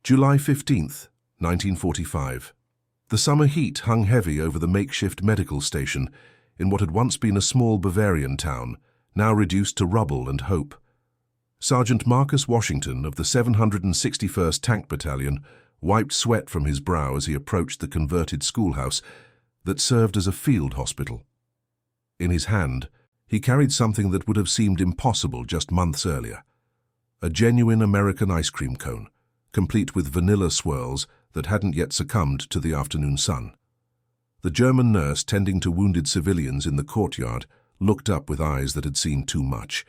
July 15th, 1945. The summer heat hung heavy over the makeshift medical station in what had once been a small Bavarian town, now reduced to rubble and hope. Sergeant Marcus Washington of the 761st Tank Battalion wiped sweat from his brow as he approached the converted schoolhouse that served as a field hospital. In his hand, he carried something that would have seemed impossible just months earlier: a genuine American ice cream cone, complete with vanilla swirls that hadn't yet succumbed to the afternoon sun. The German nurse tending to wounded civilians in the courtyard looked up with eyes that had seen too much,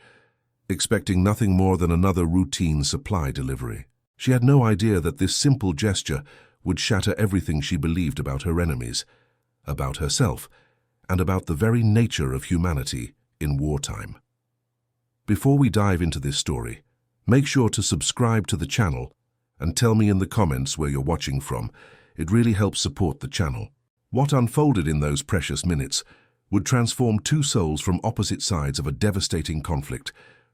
expecting nothing more than another routine supply delivery. She had no idea that this simple gesture would shatter everything she believed about her enemies, about herself, and about the very nature of humanity in wartime. Before we dive into this story, make sure to subscribe to the channel and tell me in the comments where you're watching from. It really helps support the channel. What unfolded in those precious minutes would transform two souls from opposite sides of a devastating conflict,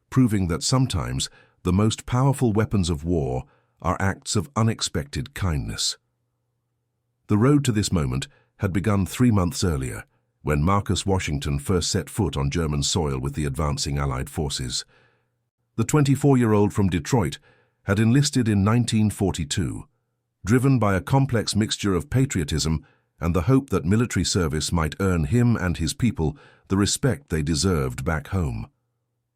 proving that sometimes the most powerful weapons of war are acts of unexpected kindness. The road to this moment had begun 3 months earlier, when Marcus Washington first set foot on German soil with the advancing Allied forces. The 24-year-old from Detroit had enlisted in 1942, driven by a complex mixture of patriotism and the hope that military service might earn him and his people the respect they deserved back home.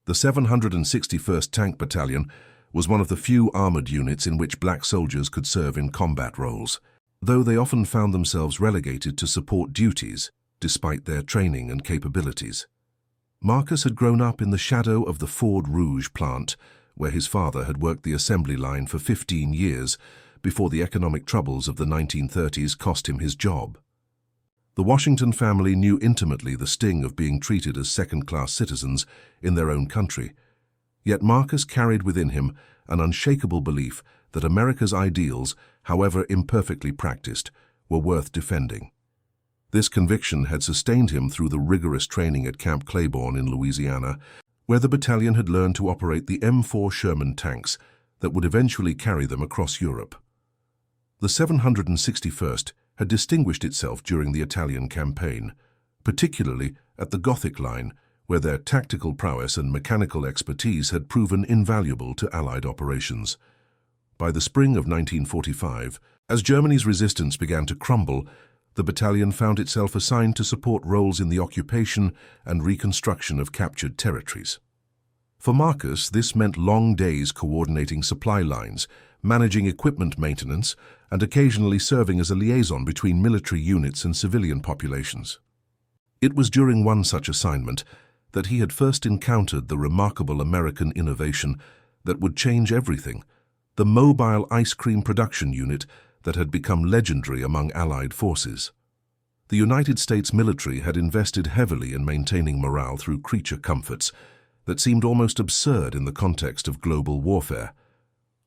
The 761st Tank Battalion was one of the few armored units in which black soldiers could serve in combat roles, though they often found themselves relegated to support duties despite their training and capabilities. Marcus had grown up in the shadow of the Ford Rouge plant, where his father had worked the assembly line for 15 years before the economic troubles of the 1930s cost him his job. The Washington family knew intimately the sting of being treated as second-class citizens in their own country, yet Marcus carried within him an unshakable belief that America's ideals, however imperfectly practiced, were worth defending. This conviction had sustained him through the rigorous training at Camp Claiborne in Louisiana, where the battalion had learned to operate the M4 Sherman tanks that would eventually carry them across Europe. The 761st had distinguished itself during the Italian campaign, particularly at the Gothic Line, where their tactical prowess and mechanical expertise had proven invaluable to Allied operations. By the spring of 1945, as Germany's resistance began to crumble, the battalion found itself assigned to support roles in the occupation and reconstruction of captured territories. For Marcus, this meant long days coordinating supply lines, managing equipment maintenance, and occasionally serving as a liaison between military units and civilian populations. It was during one such assignment that he had first encountered the remarkable American innovation that would change everything: the mobile ice cream production unit that had become legendary among Allied forces. The United States military had invested heavily in maintaining morale through creature comforts that seemed almost absurd in the context of global warfare.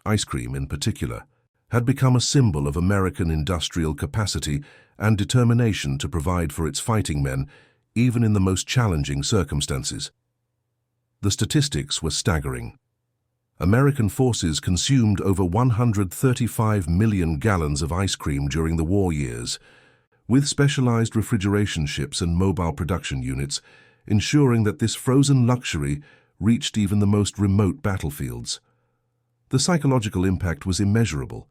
Ice cream, in particular, had become a symbol of American industrial capacity and determination to provide for its fighting men, even in the most challenging circumstances. The statistics were staggering. American forces consumed over 135 million gallons of ice cream during the war years, with specialized refrigeration ships and mobile production units ensuring that this frozen luxury reached even the most remote battlefields. The psychological impact was immeasurable.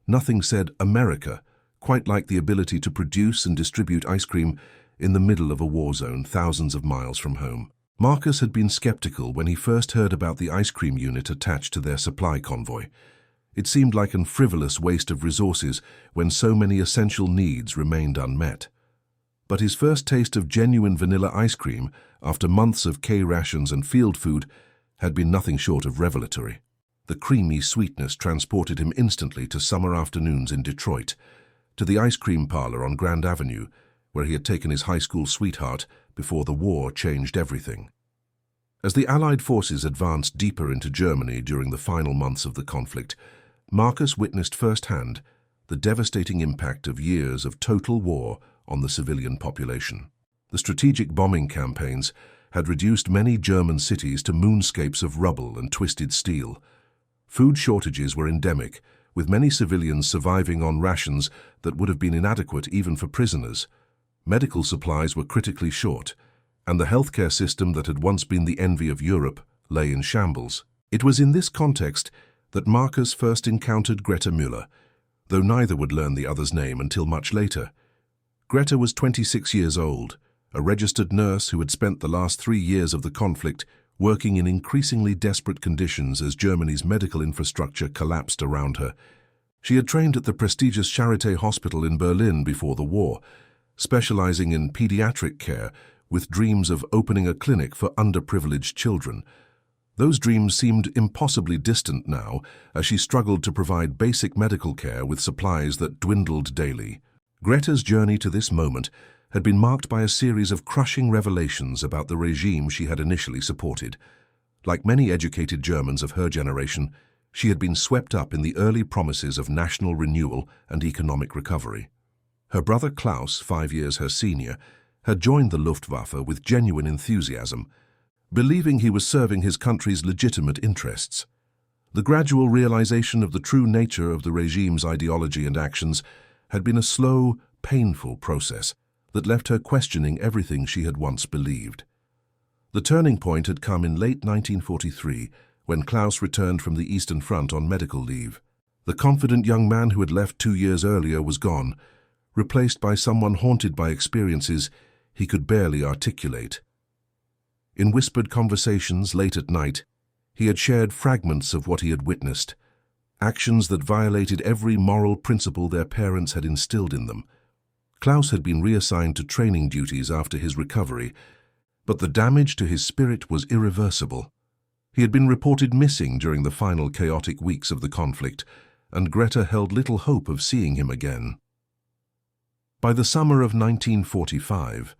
Nothing said America quite like the ability to produce and distribute ice cream in the middle of a war zone thousands of miles from home. Marcus had been skeptical when he first heard about the ice cream unit attached to their supply convoy. It seemed like a frivolous waste of resources when so many essential needs remained unmet. But his first taste of genuine vanilla ice cream, after months of K-rations and field food, had been nothing short of revelatory. The creamy sweetness transported him instantly to summer afternoons in Detroit, to the ice cream parlor on Grand Avenue, where he had taken his high school sweetheart before the war changed everything. As the Allied forces advanced deeper into Germany during the final months of the conflict, Marcus witnessed firsthand the devastating impact of years of total war on the civilian population. The strategic bombing campaigns had reduced many German cities to moonscapes of rubble and twisted steel. Food shortages were endemic, with many civilians surviving on rations that would have been inadequate even for prisoners. Medical supplies were critically short, and the healthcare system that had once been the envy of Europe lay in shambles. It was in this context that Marcus first encountered Greta Müller, though neither would learn the other's name until much later. Greta was 26 years old, a registered nurse who had spent the last 3 years of the conflict working in increasingly desperate conditions as Germany's medical infrastructure collapsed around her. She had trained at the prestigious Charité Hospital in Berlin before the war, specializing in pediatric care with dreams of opening a clinic for underprivileged children. Those dreams seemed impossibly distant now as she struggled to provide basic medical care with supplies that dwindled daily. Greta's journey to this moment had been marked by a series of crushing revelations about the regime she had initially supported. Like many educated Germans of her generation, she had been swept up in the early promises of national renewal and economic recovery. Her brother Klaus, 5 years her senior, had joined the Luftwaffe with genuine enthusiasm, believing he was serving his country's legitimate interests. The gradual realization of the true nature of the regime's ideology and actions had been a slow, painful process that left her questioning everything she had once believed. The turning point had come in late 1943, when Klaus returned from the Eastern Front on medical leave. The confident young man who had left 2 years earlier was gone, replaced by someone haunted by experiences he could barely articulate. In whispered conversations late at night, he had shared fragments of what he had witnessed, actions that violated every moral principle their parents had instilled in them. Klaus had been reassigned to training duties after his recovery, but the damage to his spirit was irreversible. He had been reported missing during the final chaotic weeks of the conflict, and Greta held little hope of seeing him again. By the summer of 1945,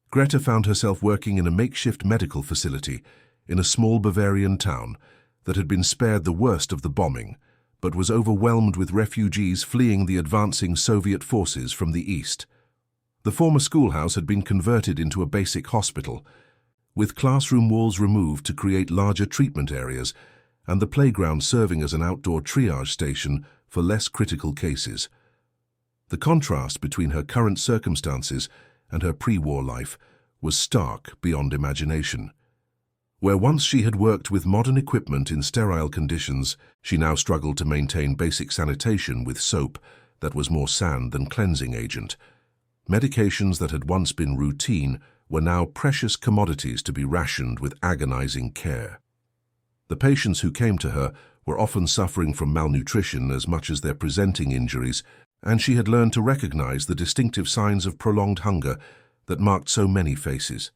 Greta found herself working in a makeshift medical facility in a small Bavarian town that had been spared the worst of the bombing, but was overwhelmed with refugees fleeing the advancing Soviet forces from the east. The former schoolhouse had been converted into a basic hospital, with classroom walls removed to create larger treatment areas and the playground serving as an outdoor triage station for less critical cases. The contrast between her current circumstances and her pre-war life was stark beyond imagination. Where once she had worked with modern equipment in sterile conditions, she now struggled to maintain basic sanitation with soap that was more sand than cleansing agent. Medications that had once been routine were now precious commodities to be rationed with agonizing care. The patients who came to her were often suffering from malnutrition as much as their presenting injuries, and she had learned to recognize the distinctive signs of prolonged hunger that marked so many faces.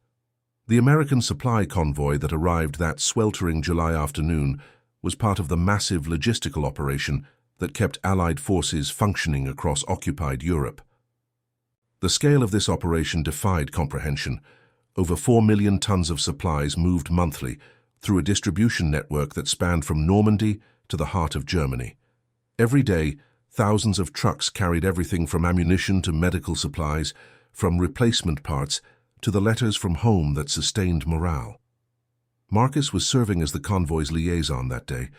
The American supply convoy that arrived that sweltering July afternoon was part of the massive logistical operation that kept Allied forces functioning across occupied Europe. The scale of this operation defied comprehension. Over 4 million tons of supplies moved monthly through a distribution network that spanned from Normandy to the heart of Germany. Every day, thousands of trucks carried everything from ammunition to medical supplies, from replacement parts to the letters from home that sustained morale. Marcus was serving as the convoy's liaison that day,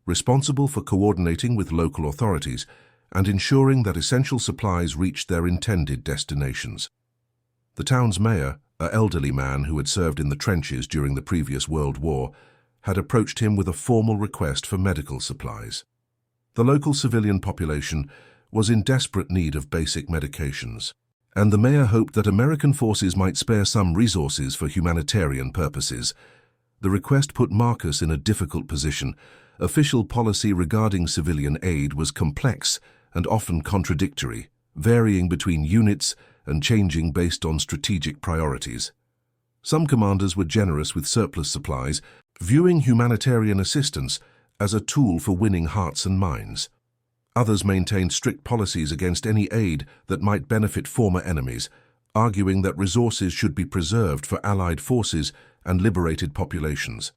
responsible for coordinating with local authorities and ensuring that essential supplies reached their intended destinations. The town's mayor, an elderly man who had served in the trenches during the previous World War, had approached him with a formal request for medical supplies. The local civilian population was in desperate need of basic medications, and the mayor hoped that American forces might spare some resources for humanitarian purposes. The request put Marcus in a difficult position. Official policy regarding civilian aid was complex and often contradictory, varying between units and changing based on strategic priorities. Some commanders were generous with surplus supplies, viewing humanitarian assistance as a tool for winning hearts and minds. Others maintained strict policies against any aid that might benefit former enemies, arguing that resources should be preserved for Allied forces and liberated populations.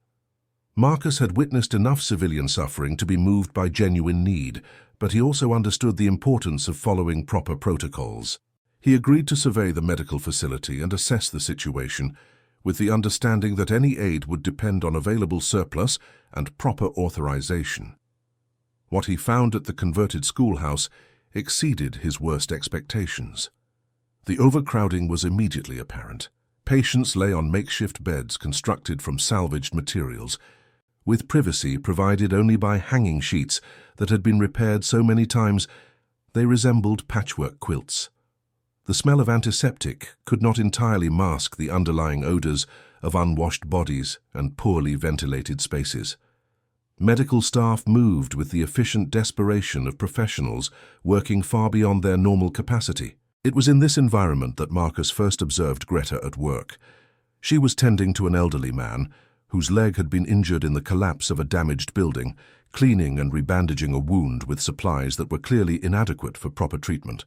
Marcus had witnessed enough civilian suffering to be moved by genuine need, but he also understood the importance of following proper protocols. He agreed to survey the medical facility and assess the situation, with the understanding that any aid would depend on available surplus and proper authorization. What he found at the converted schoolhouse exceeded his worst expectations. The overcrowding was immediately apparent. Patients lay on makeshift beds constructed from salvaged materials, with privacy provided only by hanging sheets that had been repaired so many times they resembled patchwork quilts. The smell of antiseptic could not entirely mask the underlying odors of unwashed bodies and poorly ventilated spaces. Medical staff moved with the efficient desperation of professionals working far beyond their normal capacity. It was in this environment that Marcus first observed Greta at work. She was tending to an elderly man whose leg had been injured in the collapse of a damaged building, cleaning and rebandaging a wound with supplies that were clearly inadequate for proper treatment.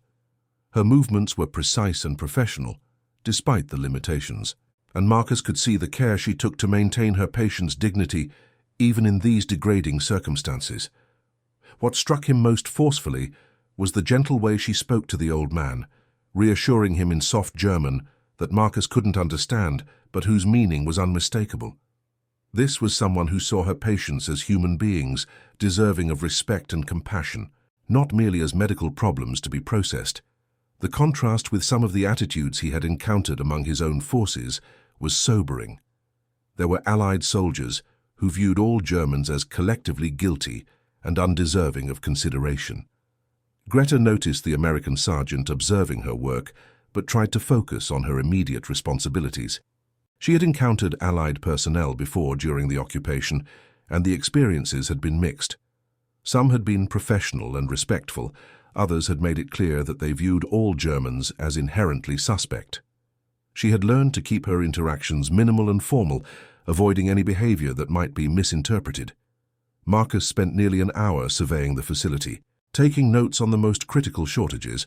Her movements were precise and professional, despite the limitations, and Marcus could see the care she took to maintain her patient's dignity even in these degrading circumstances. What struck him most forcefully was the gentle way she spoke to the old man, reassuring him in soft German that Marcus couldn't understand, but whose meaning was unmistakable. This was someone who saw her patients as human beings, deserving of respect and compassion, not merely as medical problems to be processed. The contrast with some of the attitudes he had encountered among his own forces was sobering. There were Allied soldiers who viewed all Germans as collectively guilty and undeserving of consideration. Greta noticed the American sergeant observing her work, but tried to focus on her immediate responsibilities. She had encountered Allied personnel before during the occupation, and the experiences had been mixed. Some had been professional and respectful, others had made it clear that they viewed all Germans as inherently suspect. She had learned to keep her interactions minimal and formal, avoiding any behavior that might be misinterpreted. Marcus spent nearly an hour surveying the facility, taking notes on the most critical shortages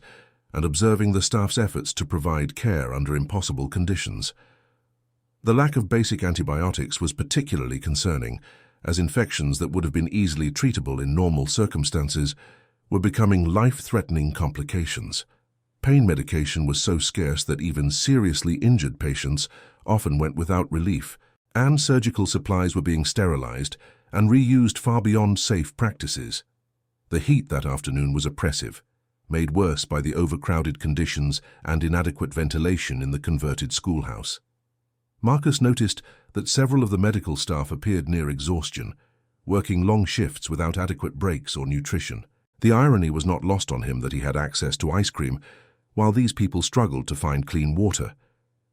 and observing the staff's efforts to provide care under impossible conditions. The lack of basic antibiotics was particularly concerning, as infections that would have been easily treatable in normal circumstances were becoming life-threatening complications. Pain medication was so scarce that even seriously injured patients often went without relief, and surgical supplies were being sterilized and reused far beyond safe practices. The heat that afternoon was oppressive, made worse by the overcrowded conditions and inadequate ventilation in the converted schoolhouse. Marcus noticed that several of the medical staff appeared near exhaustion, working long shifts without adequate breaks or nutrition. The irony was not lost on him that he had access to ice cream, while these people struggled to find clean water.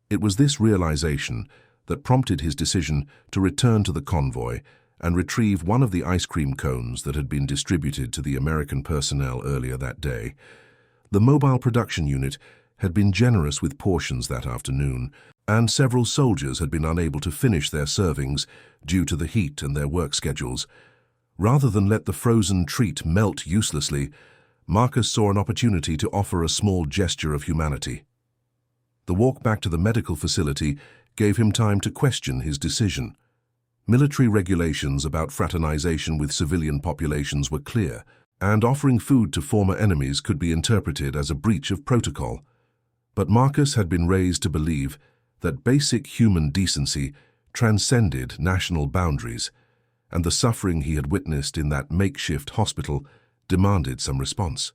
It was this realization that prompted his decision to return to the convoy and retrieve one of the ice cream cones that had been distributed to the American personnel earlier that day. The mobile production unit had been generous with portions that afternoon, and several soldiers had been unable to finish their servings due to the heat and their work schedules. Rather than let the frozen treat melt uselessly, Marcus saw an opportunity to offer a small gesture of humanity. The walk back to the medical facility gave him time to question his decision. Military regulations about fraternization with civilian populations were clear, and offering food to former enemies could be interpreted as a breach of protocol. But Marcus had been raised to believe that basic human decency transcended national boundaries, and the suffering he had witnessed in that makeshift hospital demanded some response.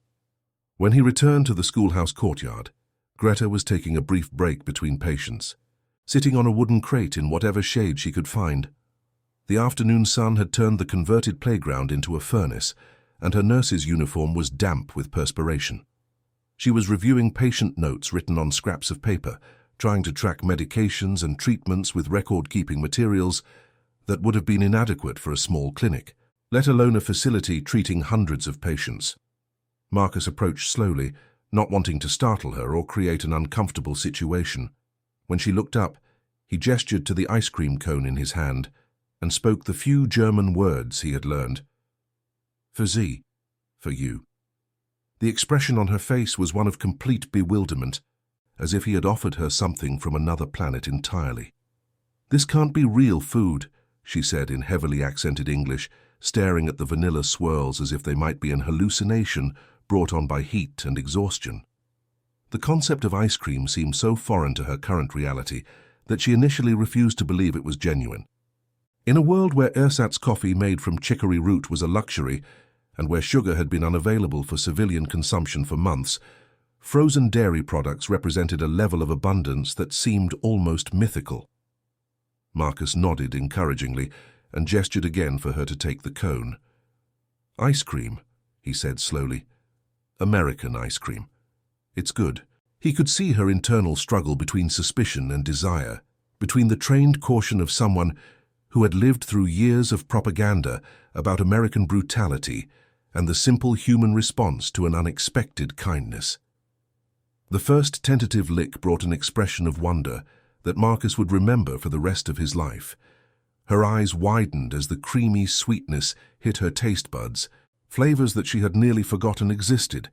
When he returned to the schoolhouse courtyard, Greta was taking a brief break between patients, sitting on a wooden crate in whatever shade she could find. The afternoon sun had turned the converted playground into a furnace, and her nurse's uniform was damp with perspiration. She was reviewing patient notes written on scraps of paper, trying to track medications and treatments with record-keeping materials that would have been inadequate for a small clinic, let alone a facility treating hundreds of patients. Marcus approached slowly, not wanting to startle her or create an uncomfortable situation. When she looked up, he gestured to the ice cream cone in his hand and spoke the few German words he had learned. "For Sie, for you." The expression on her face was one of complete bewilderment, as if he had offered her something from another planet entirely. "This can't be real food," she said in heavily accented English, staring at the vanilla swirls as if they might be an hallucination brought on by heat and exhaustion. The concept of ice cream seemed so foreign to her current reality that she initially refused to believe it was genuine. In a world where ersatz coffee made from chicory root was a luxury, and where sugar had been unavailable for civilian consumption for months, frozen dairy products represented a level of abundance that seemed almost mythical. Marcus nodded encouragingly and gestured again for her to take the cone. "Ice cream," he said slowly. "American ice cream. It's good." He could see her internal struggle between suspicion and desire, between the trained caution of someone who had lived through years of propaganda about American brutality and the simple human response to an unexpected kindness. The first tentative lick brought an expression of wonder that Marcus would remember for the rest of his life. Her eyes widened as the creamy sweetness hit her taste buds, flavors that she had nearly forgotten existed: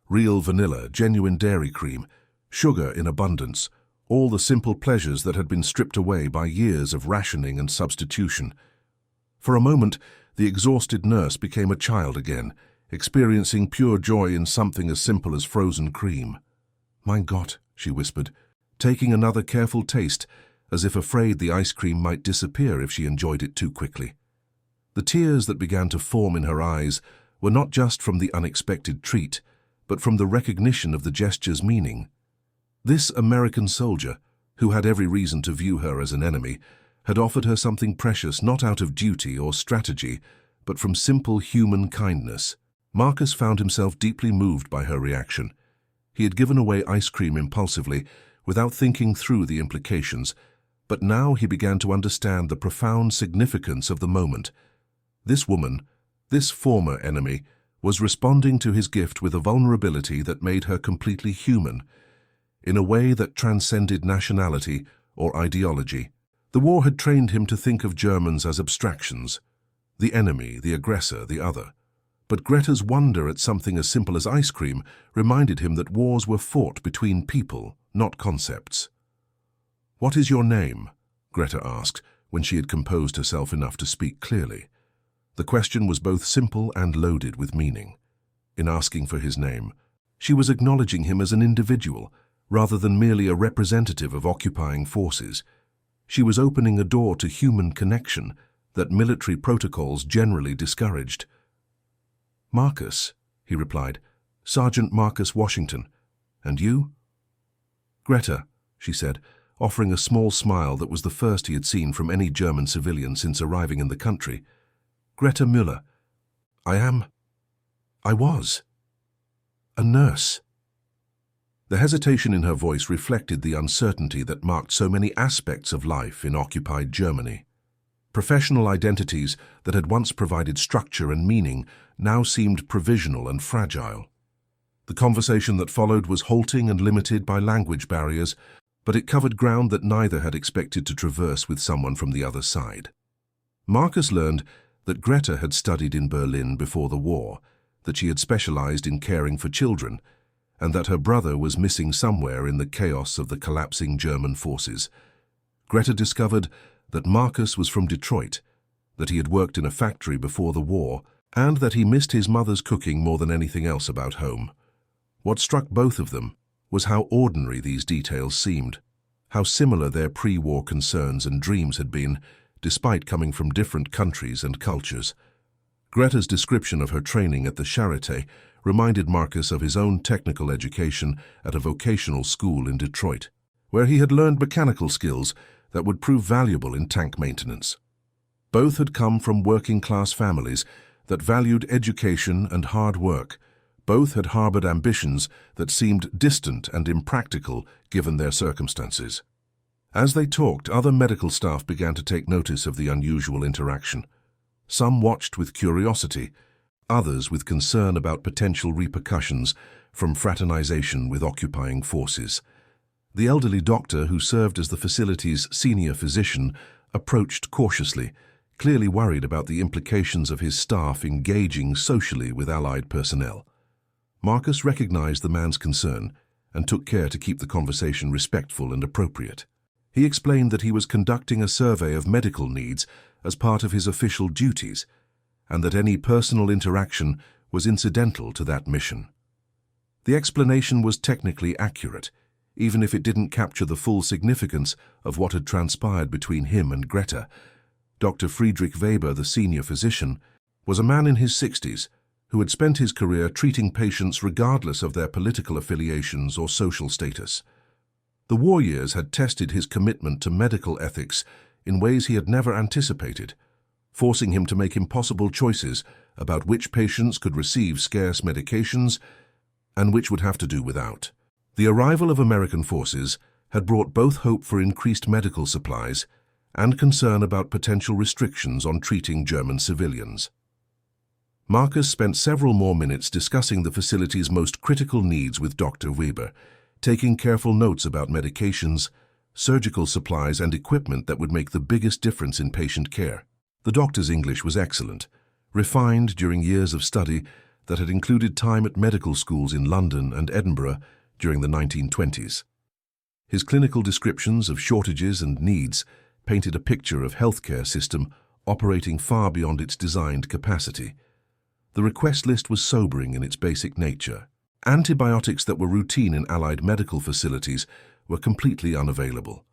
real vanilla, genuine dairy cream, sugar in abundance, all the simple pleasures that had been stripped away by years of rationing and substitution. For a moment, the exhausted nurse became a child again, experiencing pure joy in something as simple as frozen cream. "Mein Gott," she whispered, taking another careful taste, as if afraid the ice cream might disappear if she enjoyed it too quickly. The tears that began to form in her eyes were not just from the unexpected treat, but from the recognition of the gesture's meaning. This American soldier, who had every reason to view her as an enemy, had offered her something precious not out of duty or strategy, but from simple human kindness. Marcus found himself deeply moved by her reaction. He had given away ice cream impulsively, without thinking through the implications, but now he began to understand the profound significance of the moment. This woman, this former enemy, was responding to his gift with a vulnerability that made her completely human, in a way that transcended nationality or ideology. The war had trained him to think of Germans as abstractions, the enemy, the aggressor, the other. But Greta's wonder at something as simple as ice cream reminded him that wars were fought between people, not concepts. "What is your name?" Greta asked, when she had composed herself enough to speak clearly. The question was both simple and loaded with meaning. In asking for his name, she was acknowledging him as an individual, rather than merely a representative of occupying forces. She was opening a door to human connection that military protocols generally discouraged. "Marcus," he replied, "Sergeant Marcus Washington. And you?" "Greta," she said, offering a small smile that was the first he had seen from any German civilian since arriving in the country. "Greta Müller. I was a nurse." The hesitation in her voice reflected the uncertainty that marked so many aspects of life in occupied Germany. Professional identities that had once provided structure and meaning now seemed provisional and fragile. The conversation that followed was halting and limited by language barriers, but it covered ground that neither had expected to traverse with someone from the other side. Marcus learned that Greta had studied in Berlin before the war, that she had specialized in caring for children, and that her brother was missing somewhere in the chaos of the collapsing German forces. Greta discovered that Marcus was from Detroit, that he had worked in a factory before the war, and that he missed his mother's cooking more than anything else about home. What struck both of them was how ordinary these details seemed, how similar their pre-war concerns and dreams had been, despite coming from different countries and cultures. Greta's description of her training at the Charité reminded Marcus of his own technical education at a vocational school in Detroit, where he had learned mechanical skills that would prove valuable in tank maintenance. Both had come from working-class families that valued education and hard work. Both had harbored ambitions that seemed distant and impractical given their circumstances. As they talked, other medical staff began to take notice of the unusual interaction. Some watched with curiosity, others with concern about potential repercussions from fraternization with occupying forces. The elderly doctor who served as the facility's senior physician approached cautiously, clearly worried about the implications of his staff engaging socially with Allied personnel. Marcus recognized the man's concern and took care to keep the conversation respectful and appropriate. He explained that he was conducting a survey of medical needs as part of his official duties, and that any personal interaction was incidental to that mission. The explanation was technically accurate, even if it didn't capture the full significance of what had transpired between him and Greta. Dr. Friedrich Weber, the senior physician, was a man in his 60s who had spent his career treating patients regardless of their political affiliations or social status. The war years had tested his commitment to medical ethics in ways he had never anticipated, forcing him to make impossible choices about which patients could receive scarce medications and which would have to do without. The arrival of American forces had brought both hope for increased medical supplies and concern about potential restrictions on treating German civilians. Marcus spent several more minutes discussing the facility's most critical needs with Dr. Weber, taking careful notes about medications, surgical supplies, and equipment that would make the biggest difference in patient care. The doctor's English was excellent, refined during years of study that had included time at medical schools in London and Edinburgh during the 1920s. His clinical descriptions of shortages and needs painted a picture of a healthcare system operating far beyond its designed capacity. The request list was sobering in its basic nature. Antibiotics that were routine in Allied medical facilities were completely unavailable.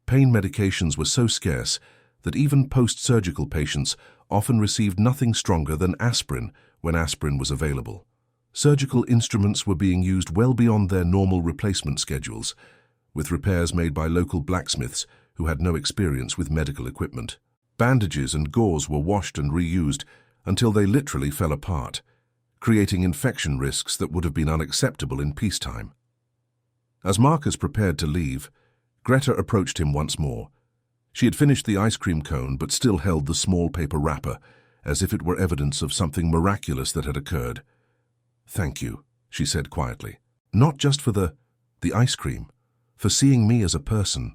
Pain medications were so scarce that even post-surgical patients often received nothing stronger than aspirin when aspirin was available. Surgical instruments were being used well beyond their normal replacement schedules, with repairs made by local blacksmiths who had no experience with medical equipment. Bandages and gauze were washed and reused until they literally fell apart, creating infection risks that would have been unacceptable in peacetime. As Marcus prepared to leave, Greta approached him once more. She had finished the ice cream cone but still held the small paper wrapper, as if it were evidence of something miraculous that had occurred. "Thank you," she said quietly. "Not just for the ice cream, for seeing me as a person."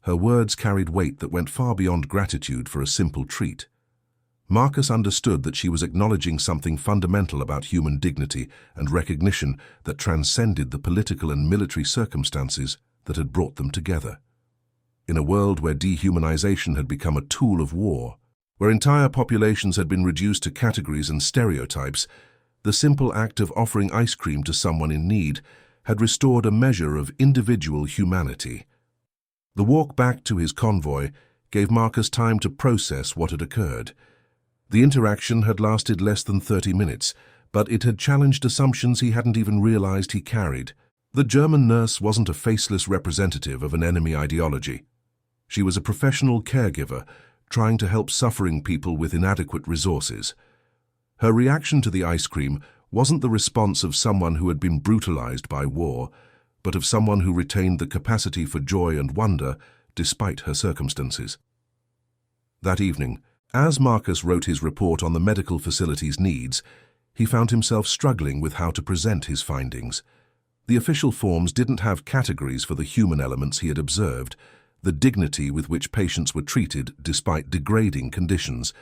Her words carried weight that went far beyond gratitude for a simple treat. Marcus understood that she was acknowledging something fundamental about human dignity and recognition that transcended the political and military circumstances that had brought them together. In a world where dehumanization had become a tool of war, where entire populations had been reduced to categories and stereotypes, the simple act of offering ice cream to someone in need had restored a measure of individual humanity. The walk back to his convoy gave Marcus time to process what had occurred. The interaction had lasted less than 30 minutes, but it had challenged assumptions he hadn't even realized he carried. The German nurse wasn't a faceless representative of an enemy ideology. She was a professional caregiver trying to help suffering people with inadequate resources. Her reaction to the ice cream wasn't the response of someone who had been brutalized by war, but of someone who retained the capacity for joy and wonder despite her circumstances. That evening, as Marcus wrote his report on the medical facility's needs, he found himself struggling with how to present his findings. The official forms didn't have categories for the human elements he had observed, the dignity with which patients were treated despite degrading conditions,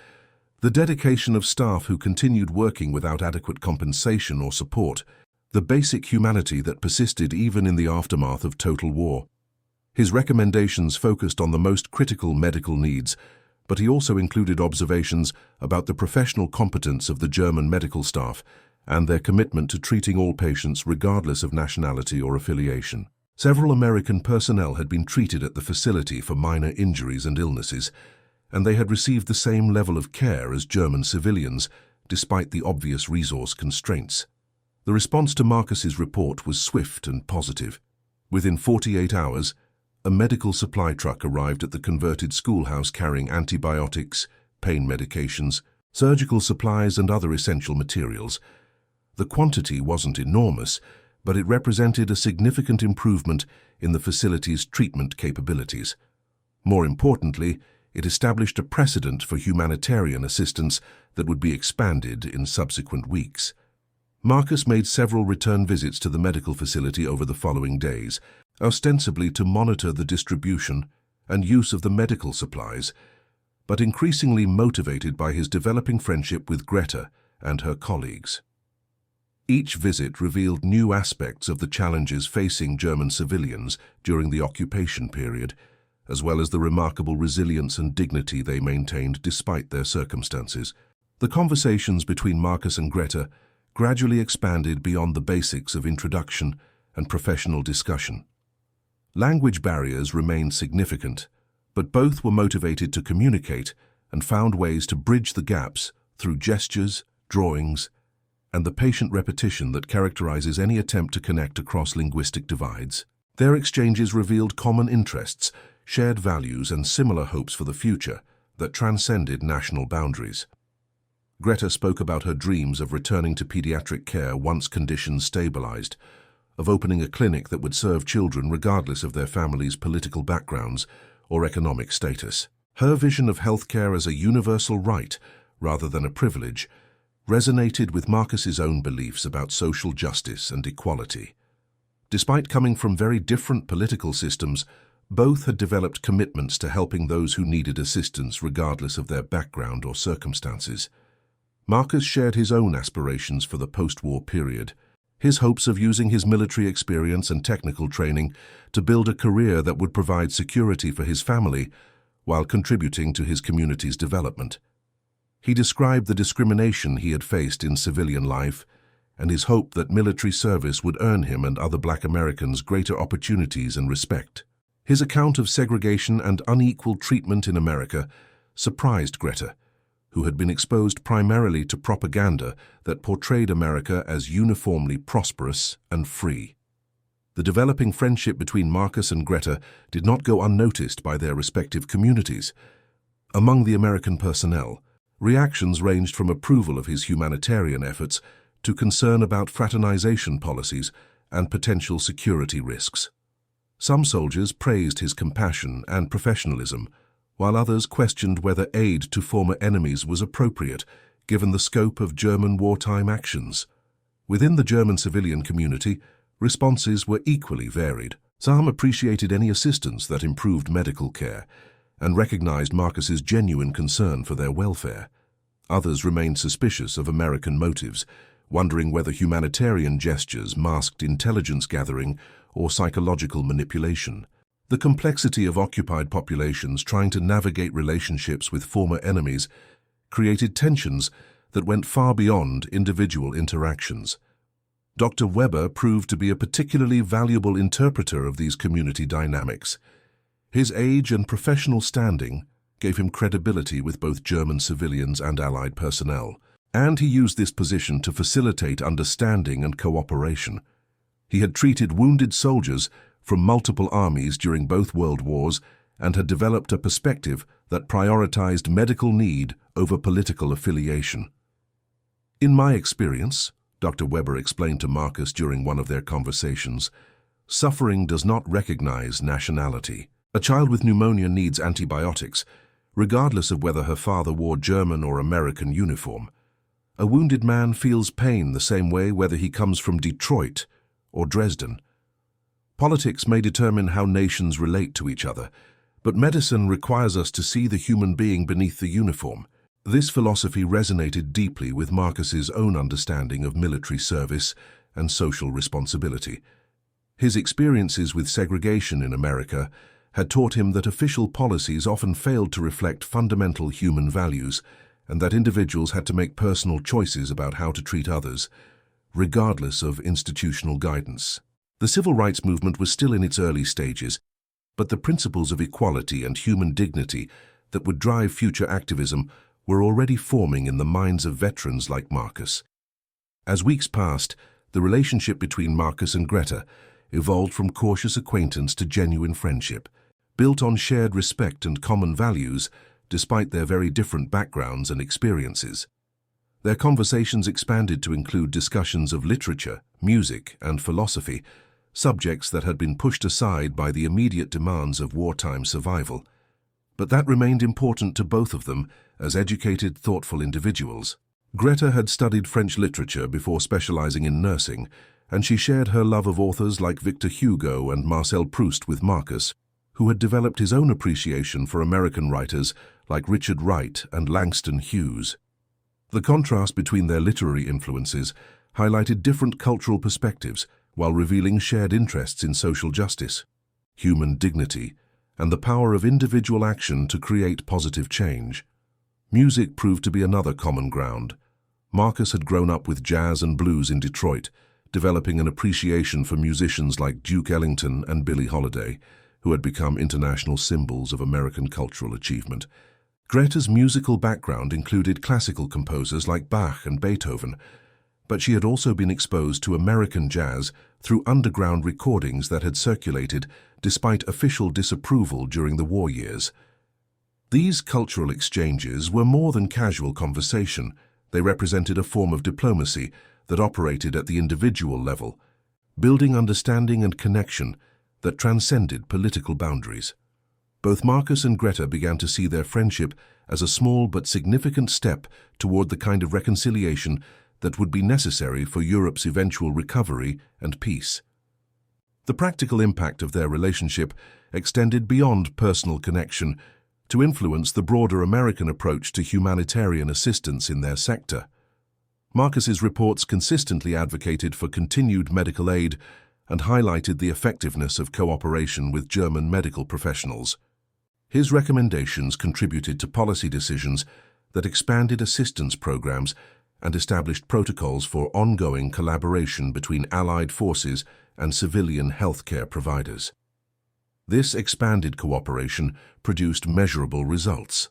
the dedication of staff who continued working without adequate compensation or support, the basic humanity that persisted even in the aftermath of total war. His recommendations focused on the most critical medical needs, but he also included observations about the professional competence of the German medical staff and their commitment to treating all patients regardless of nationality or affiliation. Several American personnel had been treated at the facility for minor injuries and illnesses, and they had received the same level of care as German civilians, despite the obvious resource constraints. The response to Marcus's report was swift and positive. Within 48 hours, a medical supply truck arrived at the converted schoolhouse carrying antibiotics, pain medications, surgical supplies, and other essential materials. The quantity wasn't enormous, but it represented a significant improvement in the facility's treatment capabilities. More importantly, it established a precedent for humanitarian assistance that would be expanded in subsequent weeks. Marcus made several return visits to the medical facility over the following days, ostensibly to monitor the distribution and use of the medical supplies, but increasingly motivated by his developing friendship with Greta and her colleagues. Each visit revealed new aspects of the challenges facing German civilians during the occupation period, as well as the remarkable resilience and dignity they maintained despite their circumstances. The conversations between Marcus and Greta gradually expanded beyond the basics of introduction and professional discussion. Language barriers remained significant, but both were motivated to communicate and found ways to bridge the gaps through gestures, drawings, and the patient repetition that characterizes any attempt to connect across linguistic divides. Their exchanges revealed common interests, shared values, and similar hopes for the future that transcended national boundaries. Greta spoke about her dreams of returning to pediatric care once conditions stabilized, of opening a clinic that would serve children regardless of their families' political backgrounds or economic status. Her vision of healthcare as a universal right, rather than a privilege, resonated with Marcus's own beliefs about social justice and equality. Despite coming from very different political systems, both had developed commitments to helping those who needed assistance regardless of their background or circumstances. Marcus shared his own aspirations for the post-war period, his hopes of using his military experience and technical training to build a career that would provide security for his family while contributing to his community's development. He described the discrimination he had faced in civilian life and his hope that military service would earn him and other Black Americans greater opportunities and respect. His account of segregation and unequal treatment in America surprised Greta, who had been exposed primarily to propaganda that portrayed America as uniformly prosperous and free. The developing friendship between Marcus and Greta did not go unnoticed by their respective communities. Among the American personnel, reactions ranged from approval of his humanitarian efforts to concern about fraternization policies and potential security risks. Some soldiers praised his compassion and professionalism, while others questioned whether aid to former enemies was appropriate, given the scope of German wartime actions. Within the German civilian community, responses were equally varied. Some appreciated any assistance that improved medical care and recognized Marcus's genuine concern for their welfare. Others remained suspicious of American motives, wondering whether humanitarian gestures masked intelligence gathering or psychological manipulation. The complexity of occupied populations trying to navigate relationships with former enemies created tensions that went far beyond individual interactions. Dr. Weber proved to be a particularly valuable interpreter of these community dynamics. His age and professional standing gave him credibility with both German civilians and Allied personnel, and he used this position to facilitate understanding and cooperation. He had treated wounded soldiers from multiple armies during both world wars and had developed a perspective that prioritized medical need over political affiliation. In my experience, Dr. Weber explained to Marcus during one of their conversations, suffering does not recognize nationality. A child with pneumonia needs antibiotics, regardless of whether her father wore German or American uniform. A wounded man feels pain the same way whether he comes from Detroit or Dresden. Politics may determine how nations relate to each other, but medicine requires us to see the human being beneath the uniform. This philosophy resonated deeply with Marcus's own understanding of military service and social responsibility. His experiences with segregation in America had taught him that official policies often failed to reflect fundamental human values and that individuals had to make personal choices about how to treat others, regardless of institutional guidance. The civil rights movement was still in its early stages, but the principles of equality and human dignity that would drive future activism were already forming in the minds of veterans like Marcus. As weeks passed, the relationship between Marcus and Greta evolved from cautious acquaintance to genuine friendship, built on shared respect and common values despite their very different backgrounds and experiences. Their conversations expanded to include discussions of literature, music, and philosophy, subjects that had been pushed aside by the immediate demands of wartime survival. But that remained important to both of them as educated, thoughtful individuals. Greta had studied French literature before specializing in nursing, and she shared her love of authors like Victor Hugo and Marcel Proust with Marcus, who had developed his own appreciation for American writers like Richard Wright and Langston Hughes. The contrast between their literary influences highlighted different cultural perspectives while revealing shared interests in social justice, human dignity, and the power of individual action to create positive change. Music proved to be another common ground. Marcus had grown up with jazz and blues in Detroit, developing an appreciation for musicians like Duke Ellington and Billie Holiday, who had become international symbols of American cultural achievement. Greta's musical background included classical composers like Bach and Beethoven, but she had also been exposed to American jazz through underground recordings that had circulated despite official disapproval during the war years. These cultural exchanges were more than casual conversation. They represented a form of diplomacy that operated at the individual level, building understanding and connection that transcended political boundaries. Both Marcus and Greta began to see their friendship as a small but significant step toward the kind of reconciliation that would be necessary for Europe's eventual recovery and peace. The practical impact of their relationship extended beyond personal connection to influence the broader American approach to humanitarian assistance in their sector. Marcus's reports consistently advocated for continued medical aid and highlighted the effectiveness of cooperation with German medical professionals. His recommendations contributed to policy decisions that expanded assistance programs and established protocols for ongoing collaboration between Allied forces and civilian healthcare providers. This expanded cooperation produced measurable results.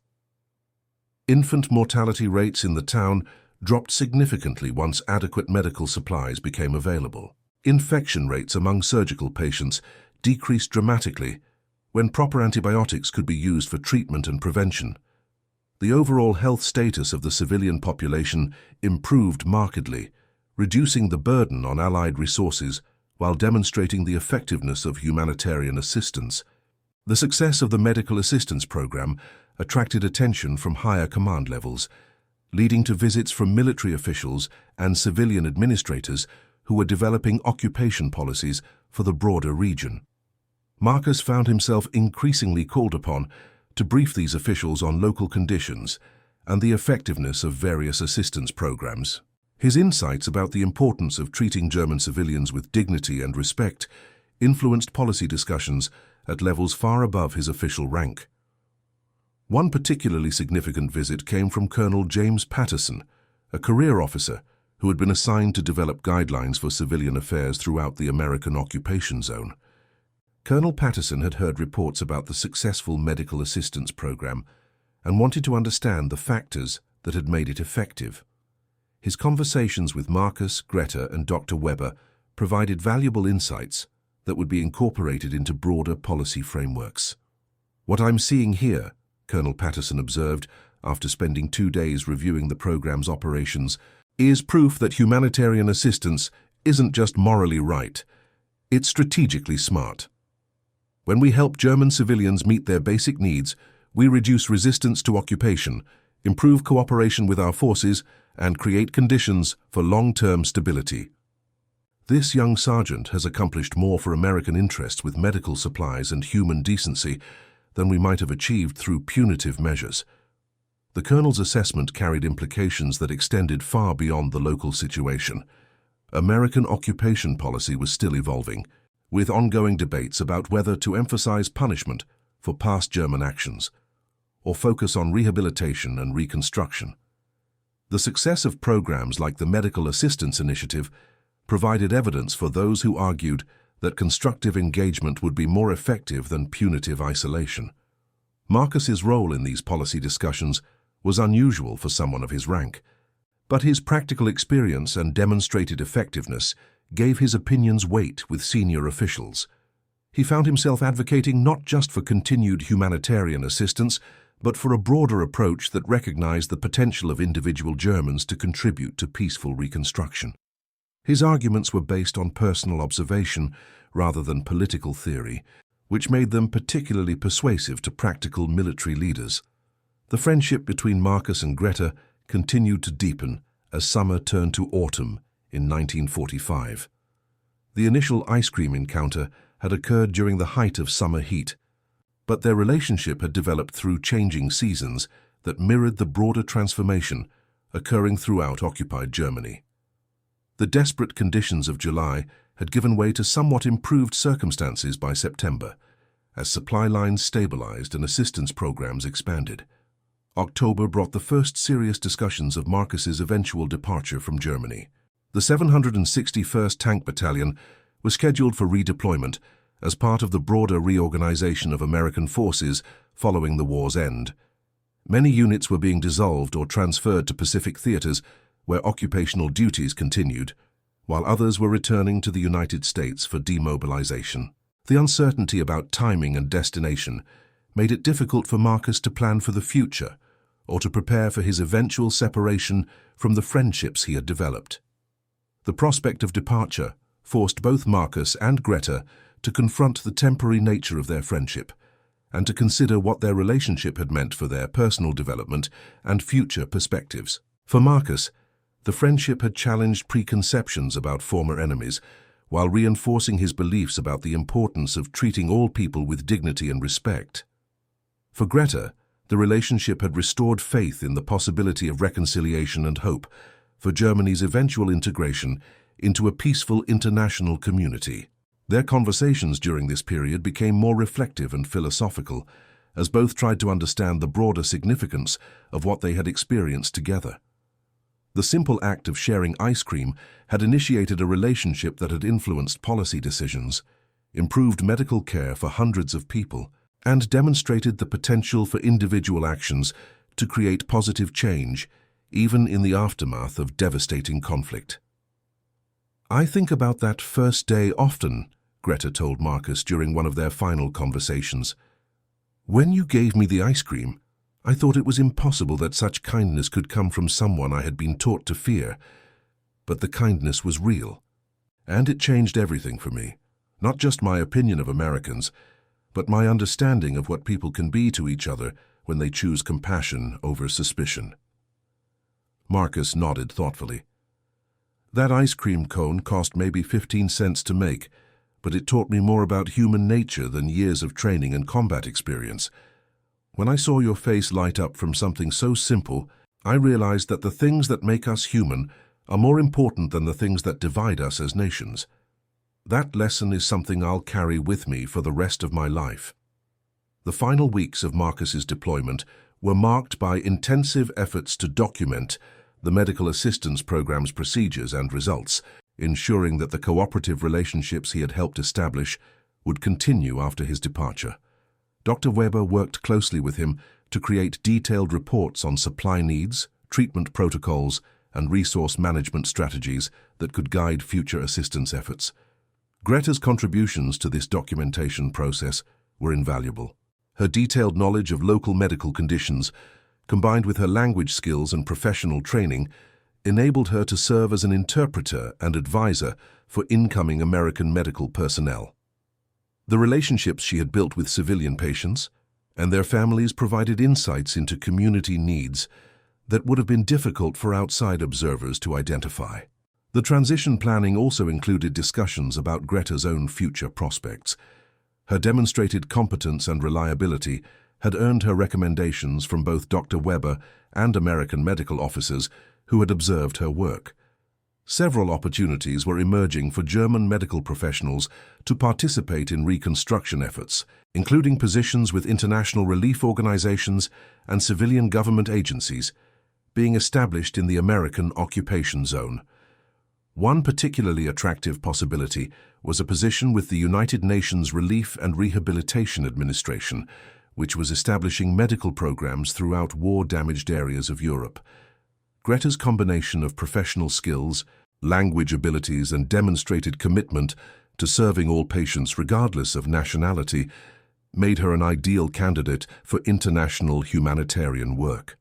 Infant mortality rates in the town dropped significantly once adequate medical supplies became available. Infection rates among surgical patients decreased dramatically when proper antibiotics could be used for treatment and prevention. The overall health status of the civilian population improved markedly, reducing the burden on Allied resources while demonstrating the effectiveness of humanitarian assistance. The success of the medical assistance program attracted attention from higher command levels, leading to visits from military officials and civilian administrators who were developing occupation policies for the broader region. Marcus found himself increasingly called upon to brief these officials on local conditions and the effectiveness of various assistance programs. His insights about the importance of treating German civilians with dignity and respect influenced policy discussions at levels far above his official rank. One particularly significant visit came from Colonel James Patterson, a career officer who had been assigned to develop guidelines for civilian affairs throughout the American occupation zone. Colonel Patterson had heard reports about the successful medical assistance program and wanted to understand the factors that had made it effective. His conversations with Marcus, Greta, and Dr. Weber provided valuable insights that would be incorporated into broader policy frameworks. "What I'm seeing here," Colonel Patterson observed after spending 2 days reviewing the program's operations, "is proof that humanitarian assistance isn't just morally right, it's strategically smart. When we help German civilians meet their basic needs, we reduce resistance to occupation, improve cooperation with our forces, and create conditions for long-term stability." This young sergeant has accomplished more for American interests with medical supplies and human decency than we might have achieved through punitive measures. The colonel's assessment carried implications that extended far beyond the local situation. American occupation policy was still evolving, with ongoing debates about whether to emphasize punishment for past German actions or focus on rehabilitation and reconstruction. The success of programs like the Medical Assistance Initiative provided evidence for those who argued that constructive engagement would be more effective than punitive isolation. Marcus's role in these policy discussions was unusual for someone of his rank, but his practical experience and demonstrated effectiveness gave his opinions weight with senior officials. He found himself advocating not just for continued humanitarian assistance, but for a broader approach that recognized the potential of individual Germans to contribute to peaceful reconstruction. His arguments were based on personal observation rather than political theory, which made them particularly persuasive to practical military leaders. The friendship between Marcus and Greta continued to deepen as summer turned to autumn in 1945. The initial ice cream encounter had occurred during the height of summer heat, but their relationship had developed through changing seasons that mirrored the broader transformation occurring throughout occupied Germany. The desperate conditions of July had given way to somewhat improved circumstances by September, as supply lines stabilized and assistance programs expanded. October brought the first serious discussions of Marcus's eventual departure from Germany. The 761st Tank Battalion was scheduled for redeployment as part of the broader reorganization of American forces following the war's end. Many units were being dissolved or transferred to Pacific theaters, where occupational duties continued, while others were returning to the United States for demobilization. The uncertainty about timing and destination made it difficult for Marcus to plan for the future or to prepare for his eventual separation from the friendships he had developed. The prospect of departure forced both Marcus and Greta to confront the temporary nature of their friendship and to consider what their relationship had meant for their personal development and future perspectives. For Marcus, the friendship had challenged preconceptions about former enemies, while reinforcing his beliefs about the importance of treating all people with dignity and respect. For Greta, the relationship had restored faith in the possibility of reconciliation and hope for Germany's eventual integration into a peaceful international community. Their conversations during this period became more reflective and philosophical, as both tried to understand the broader significance of what they had experienced together. The simple act of sharing ice cream had initiated a relationship that had influenced policy decisions, improved medical care for hundreds of people, and demonstrated the potential for individual actions to create positive change, even in the aftermath of devastating conflict. "I think about that first day often," Greta told Marcus during one of their final conversations. "When you gave me the ice cream, I thought it was impossible that such kindness could come from someone I had been taught to fear. But the kindness was real, and it changed everything for me. Not just my opinion of Americans, but my understanding of what people can be to each other when they choose compassion over suspicion." Marcus nodded thoughtfully. "That ice cream cone cost maybe 15 cents to make, but it taught me more about human nature than years of training and combat experience. When I saw your face light up from something so simple, I realized that the things that make us human are more important than the things that divide us as nations. That lesson is something I'll carry with me for the rest of my life." The final weeks of Marcus's deployment were marked by intensive efforts to document the medical assistance program's procedures and results, ensuring that the cooperative relationships he had helped establish would continue after his departure. Dr. Weber worked closely with him to create detailed reports on supply needs, treatment protocols, and resource management strategies that could guide future assistance efforts. Greta's contributions to this documentation process were invaluable. Her detailed knowledge of local medical conditions, combined with her language skills and professional training, enabled her to serve as an interpreter and advisor for incoming American medical personnel. The relationships she had built with civilian patients and their families provided insights into community needs that would have been difficult for outside observers to identify. The transition planning also included discussions about Greta's own future prospects. Her demonstrated competence and reliability had earned her recommendations from both Dr. Weber and American medical officers who had observed her work. Several opportunities were emerging for German medical professionals to participate in reconstruction efforts, including positions with international relief organizations and civilian government agencies being established in the American occupation zone. One particularly attractive possibility was a position with the United Nations Relief and Rehabilitation Administration, which was establishing medical programs throughout war-damaged areas of Europe. Greta's combination of professional skills, language abilities, and demonstrated commitment to serving all patients regardless of nationality made her an ideal candidate for international humanitarian work.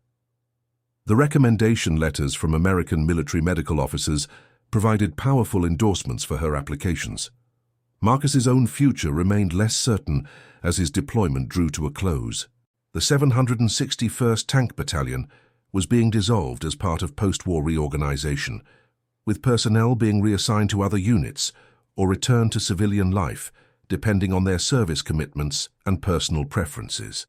The recommendation letters from American military medical officers provided powerful endorsements for her applications. Marcus's own future remained less certain as his deployment drew to a close. The 761st Tank Battalion was being dissolved as part of post-war reorganization, with personnel being reassigned to other units or returned to civilian life, depending on their service commitments and personal preferences.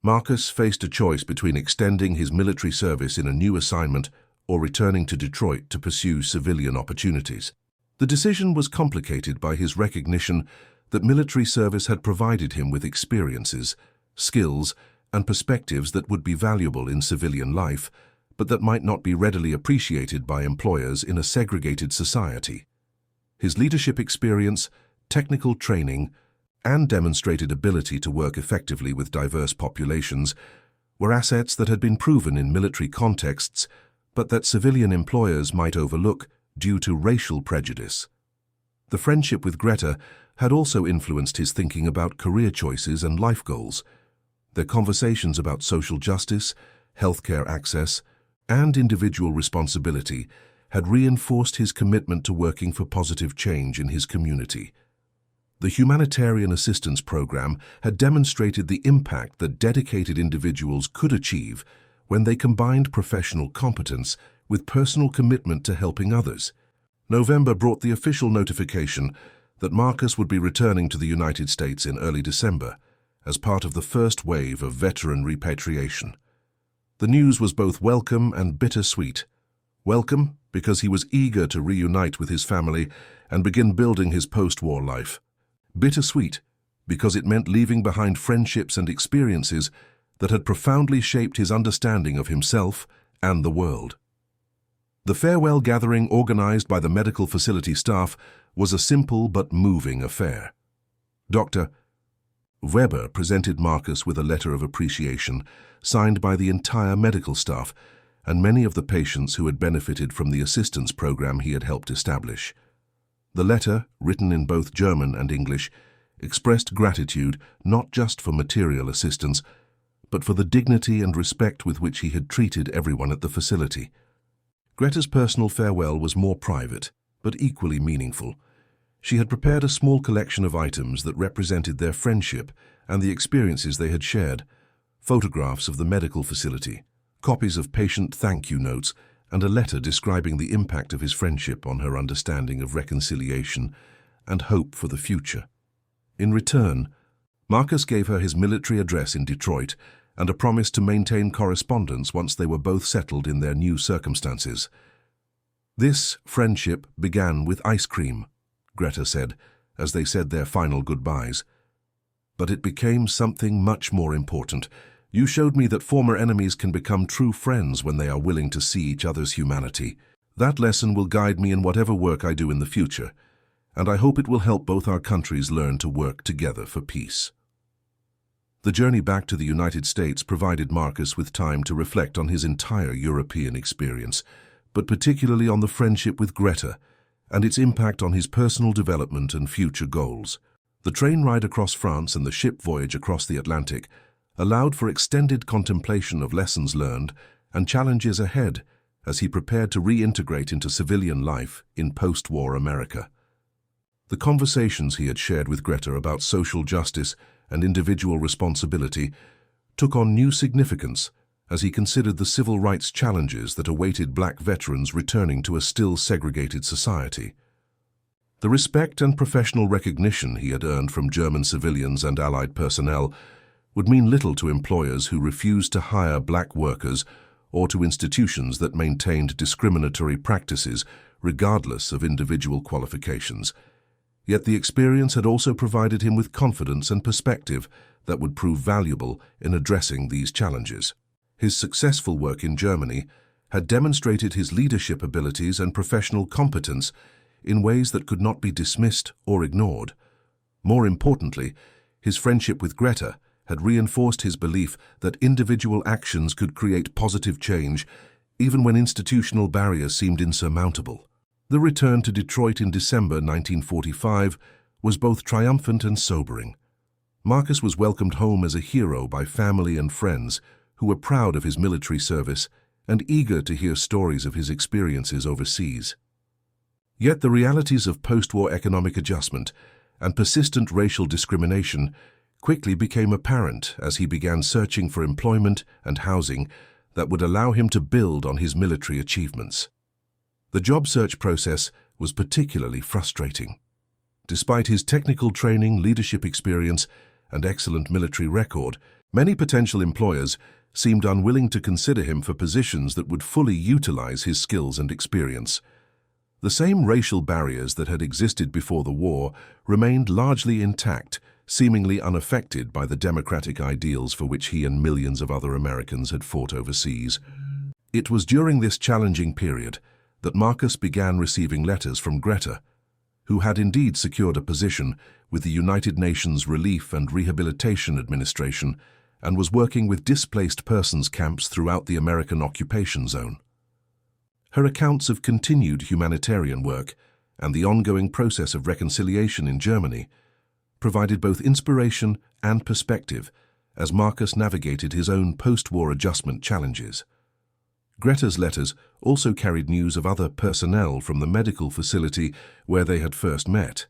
Marcus faced a choice between extending his military service in a new assignment or returning to Detroit to pursue civilian opportunities. The decision was complicated by his recognition that military service had provided him with experiences, skills, and perspectives that would be valuable in civilian life, but that might not be readily appreciated by employers in a segregated society. His leadership experience, technical training, and demonstrated ability to work effectively with diverse populations were assets that had been proven in military contexts but that civilian employers might overlook due to racial prejudice. The friendship with Greta had also influenced his thinking about career choices and life goals. Their conversations about social justice, healthcare access, and individual responsibility had reinforced his commitment to working for positive change in his community. The Humanitarian Assistance Program had demonstrated the impact that dedicated individuals could achieve when they combined professional competence with personal commitment to helping others. November brought the official notification that Marcus would be returning to the United States in early December as part of the first wave of veteran repatriation. The news was both welcome and bittersweet. Welcome because he was eager to reunite with his family and begin building his post-war life. Bittersweet because it meant leaving behind friendships and experiences that had profoundly shaped his understanding of himself and the world. The farewell gathering organized by the medical facility staff was a simple but moving affair. Dr. Weber presented Marcus with a letter of appreciation signed by the entire medical staff and many of the patients who had benefited from the assistance program he had helped establish. The letter, written in both German and English, expressed gratitude not just for material assistance, but for the dignity and respect with which he had treated everyone at the facility. Greta's personal farewell was more private, but equally meaningful. She had prepared a small collection of items that represented their friendship and the experiences they had shared: photographs of the medical facility, copies of patient thank-you notes, and a letter describing the impact of his friendship on her understanding of reconciliation and hope for the future. In return, Marcus gave her his military address in Detroit and a promise to maintain correspondence once they were both settled in their new circumstances. This friendship began with ice cream, Greta said, as they said their final goodbyes. But it became something much more important. You showed me that former enemies can become true friends when they are willing to see each other's humanity. That lesson will guide me in whatever work I do in the future, and I hope it will help both our countries learn to work together for peace. The journey back to the United States provided Marcus with time to reflect on his entire European experience, but particularly on the friendship with Greta and its impact on his personal development and future goals. The train ride across France and the ship voyage across the Atlantic allowed for extended contemplation of lessons learned and challenges ahead as he prepared to reintegrate into civilian life in post-war America. The conversations he had shared with Greta about social justice and individual responsibility took on new significance as he considered the civil rights challenges that awaited black veterans returning to a still segregated society. The respect and professional recognition he had earned from German civilians and Allied personnel would mean little to employers who refused to hire black workers or to institutions that maintained discriminatory practices regardless of individual qualifications. Yet the experience had also provided him with confidence and perspective that would prove valuable in addressing these challenges. His successful work in Germany had demonstrated his leadership abilities and professional competence in ways that could not be dismissed or ignored. More importantly, his friendship with Greta had reinforced his belief that individual actions could create positive change even when institutional barriers seemed insurmountable. The return to Detroit in December 1945 was both triumphant and sobering. Marcus was welcomed home as a hero by family and friends who were proud of his military service and eager to hear stories of his experiences overseas. Yet the realities of post-war economic adjustment and persistent racial discrimination quickly became apparent as he began searching for employment and housing that would allow him to build on his military achievements. The job search process was particularly frustrating. Despite his technical training, leadership experience, and excellent military record, many potential employers seemed unwilling to consider him for positions that would fully utilize his skills and experience. The same racial barriers that had existed before the war remained largely intact, seemingly unaffected by the democratic ideals for which he and millions of other Americans had fought overseas. It was during this challenging period that Marcus began receiving letters from Greta, who had indeed secured a position with the United Nations Relief and Rehabilitation Administration and was working with displaced persons camps throughout the American occupation zone. Her accounts of continued humanitarian work and the ongoing process of reconciliation in Germany provided both inspiration and perspective as Marcus navigated his own post-war adjustment challenges. Greta's letters also carried news of other personnel from the medical facility where they had first met.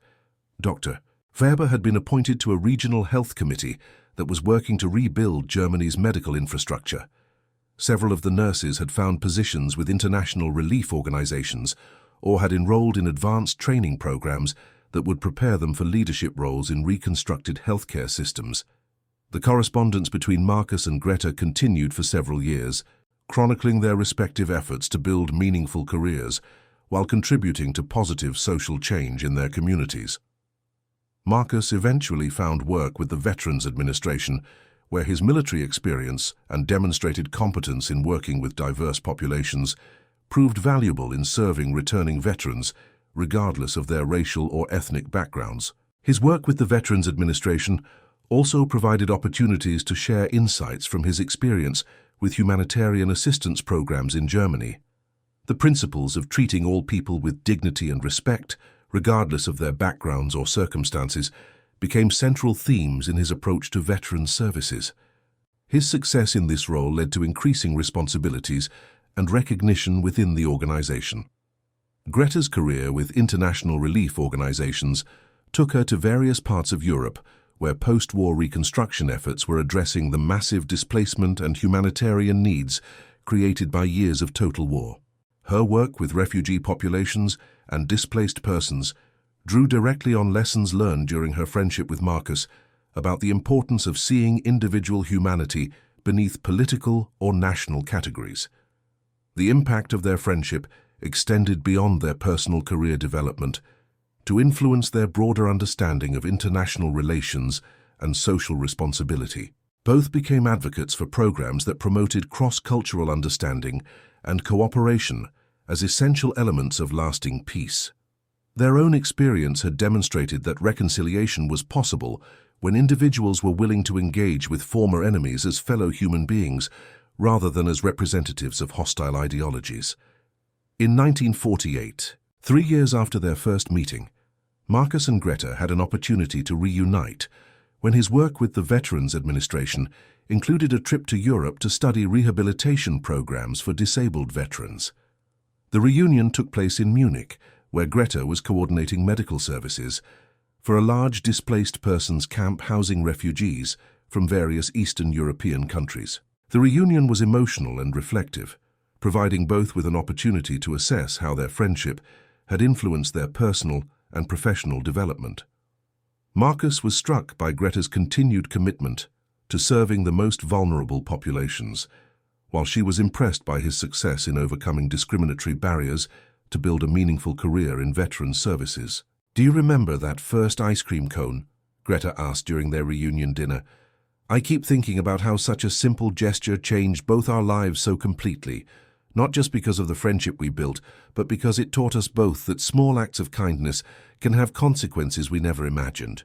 Dr. Weber had been appointed to a regional health committee that was working to rebuild Germany's medical infrastructure. Several of the nurses had found positions with international relief organizations or had enrolled in advanced training programs that would prepare them for leadership roles in reconstructed healthcare systems. The correspondence between Marcus and Greta continued for several years, chronicling their respective efforts to build meaningful careers while contributing to positive social change in their communities. Marcus eventually found work with the Veterans Administration, where his military experience and demonstrated competence in working with diverse populations proved valuable in serving returning veterans, regardless of their racial or ethnic backgrounds. His work with the Veterans Administration also provided opportunities to share insights from his experience with humanitarian assistance programs in Germany. The principles of treating all people with dignity and respect, regardless of their backgrounds or circumstances, became central themes in his approach to veteran services. His success in this role led to increasing responsibilities and recognition within the organization. Greta's career with international relief organizations took her to various parts of Europe, where post-war reconstruction efforts were addressing the massive displacement and humanitarian needs created by years of total war. Her work with refugee populations and displaced persons drew directly on lessons learned during her friendship with Marcus about the importance of seeing individual humanity beneath political or national categories. The impact of their friendship extended beyond their personal career development to influence their broader understanding of international relations and social responsibility. Both became advocates for programs that promoted cross-cultural understanding and cooperation as essential elements of lasting peace. Their own experience had demonstrated that reconciliation was possible when individuals were willing to engage with former enemies as fellow human beings rather than as representatives of hostile ideologies. In 1948, 3 years after their first meeting, Marcus and Greta had an opportunity to reunite when his work with the Veterans Administration included a trip to Europe to study rehabilitation programs for disabled veterans. The reunion took place in Munich, where Greta was coordinating medical services for a large displaced persons camp housing refugees from various Eastern European countries. The reunion was emotional and reflective, providing both with an opportunity to assess how their friendship had influenced their personal and professional development. Marcus was struck by Greta's continued commitment to serving the most vulnerable populations, while she was impressed by his success in overcoming discriminatory barriers to build a meaningful career in veteran services. "Do you remember that first ice cream cone?" Greta asked during their reunion dinner. "I keep thinking about how such a simple gesture changed both our lives so completely, not just because of the friendship we built, but because it taught us both that small acts of kindness can have consequences we never imagined."